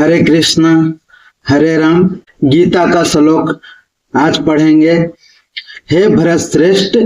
हरे कृष्णा हरे राम। गीता का श्लोक आज पढ़ेंगे। हे भरत श्रेष्ठ,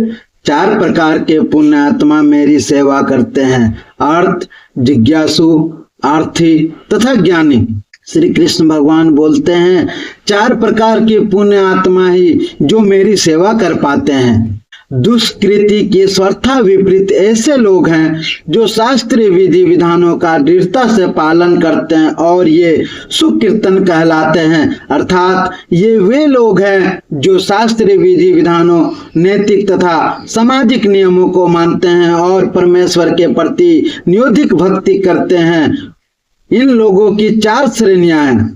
4 प्रकार के पुण्य आत्मा मेरी सेवा करते हैं। अर्थ, जिज्ञासु, आर्थी तथा ज्ञानी। श्री कृष्ण भगवान बोलते हैं 4 प्रकार के पुण्य आत्मा ही जो मेरी सेवा कर पाते हैं। दुष्कृति के स्वथा विपरीत ऐसे लोग हैं जो शास्त्रीय विधि विधानों का दृढ़ता से पालन करते हैं और ये सुकीर्तन कहलाते हैं। अर्थात ये वे लोग हैं जो शास्त्रीय विधि विधानों, नैतिक तथा सामाजिक नियमों को मानते हैं और परमेश्वर के प्रति नियोधिक भक्ति करते हैं। इन लोगों की 4 श्रेणियां हैं।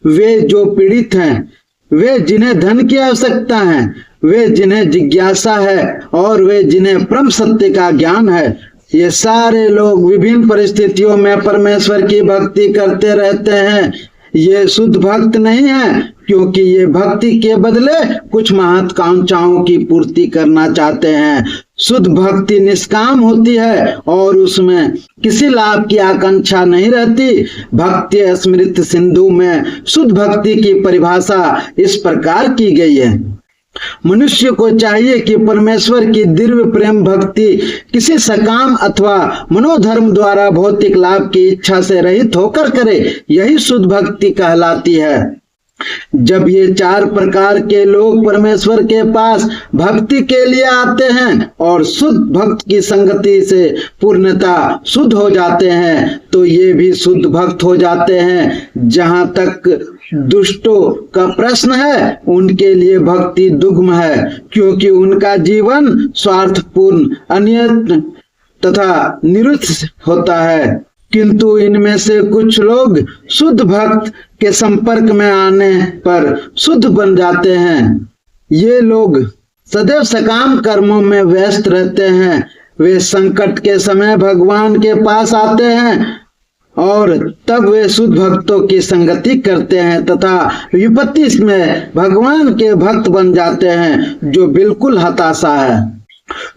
वे जो पीड़ित हैं, वे जिन्हें धन की आवश्यकता है, वे जिन्हें जिज्ञासा है और वे जिन्हें परम सत्य का ज्ञान है। ये सारे लोग विभिन्न परिस्थितियों में परमेश्वर की भक्ति करते रहते हैं। ये शुद्ध भक्त नहीं है, क्योंकि ये भक्ति के बदले कुछ महत्वाकांक्षाओं की पूर्ति करना चाहते हैं। शुद्ध भक्ति निष्काम होती है और उसमें किसी लाभ की आकांक्षा नहीं रहती। भक्ति स्मृत सिंधु में शुद्ध भक्ति की परिभाषा इस प्रकार की गई है। मनुष्य को चाहिए कि परमेश्वर की दिव्य प्रेम भक्ति किसी सकाम अथवा मनोधर्म द्वारा भौतिक लाभ की इच्छा से रहित होकर करे। यही शुद्ध भक्ति कहलाती है। जब ये 4 प्रकार के लोग परमेश्वर के पास भक्ति के लिए आते हैं और शुद्ध भक्त की संगति से पूर्णता शुद्ध हो जाते हैं, तो ये भी शुद्ध भक्त हो जाते हैं। जहां तक दुष्टों का प्रश्न है, उनके लिए भक्ति दुग्म है, क्योंकि उनका जीवन स्वार्थपूर्ण, अनियत तथा निरुत्स होता है। किंतु इनमें से कुछ लोग शुद्ध भक्त के संपर्क में आने पर शुद्ध बन जाते हैं। ये लोग सदैव सकाम कर्मों में व्यस्त रहते हैं। वे संकट के समय भगवान के पास आते हैं और तब वे शुद्ध भक्तों की संगति करते हैं तथा विपत्ति में भगवान के भक्त बन जाते हैं, जो बिल्कुल हताशा है।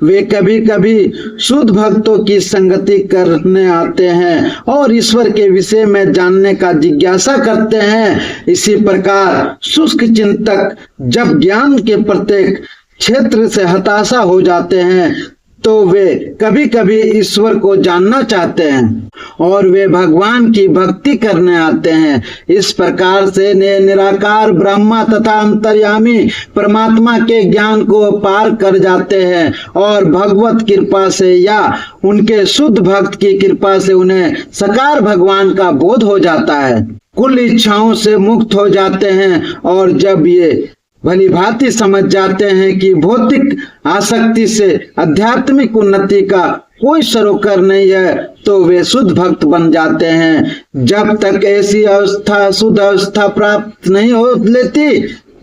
वे कभी कभी शुद्ध भक्तों की संगति करने आते हैं और ईश्वर के विषय में जानने का जिज्ञासा करते हैं। इसी प्रकार शुष्क चिंतक जब ज्ञान के प्रत्येक क्षेत्र से हताशा हो जाते हैं, तो वे कभी कभी ईश्वर को जानना चाहते हैं और वे भगवान की भक्ति करने आते हैं। इस प्रकार से निराकार ब्रह्मा तथा अंतर्यामी परमात्मा के ज्ञान को पार कर जाते हैं और भगवत कृपा से या उनके शुद्ध भक्त की कृपा से उन्हें साकार भगवान का बोध हो जाता है। कुल इच्छाओं से मुक्त हो जाते हैं और जब ये भली भांति समझ जाते हैं कि भौतिक आसक्ति से आध्यात्मिक उन्नति का कोई सरोकार नहीं है, तो वे शुद्ध भक्त बन जाते हैं। जब तक ऐसी अवस्था, शुद्ध अवस्था प्राप्त नहीं हो लेती,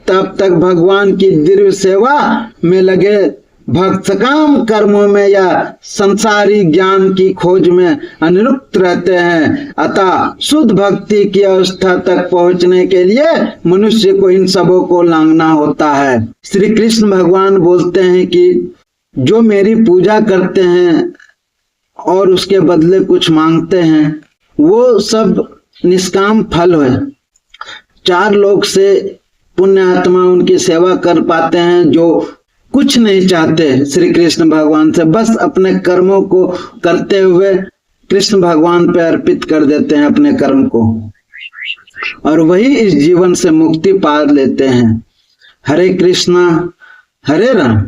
तब तक भगवान की दिव्य सेवा में लगे भक्त सकाम कर्मों में या संसारी ज्ञान की खोज में अनिरुक्त रहते हैं। अतः शुद्ध भक्ति की अवस्था तक पहुंचने के लिए मनुष्य को इन सबों को लांघना होता है। श्री कृष्ण भगवान बोलते हैं कि जो मेरी पूजा करते हैं और उसके बदले कुछ मांगते हैं, वो सब निष्काम फल है। 4 लोग से पुण्य आत्मा उनकी सेवा कर पाते हैं जो कुछ नहीं चाहते श्री कृष्ण भगवान से, बस अपने कर्मों को करते हुए कृष्ण भगवान पे अर्पित कर देते हैं अपने कर्म को, और वही इस जीवन से मुक्ति पा लेते हैं। हरे कृष्णा हरे राम।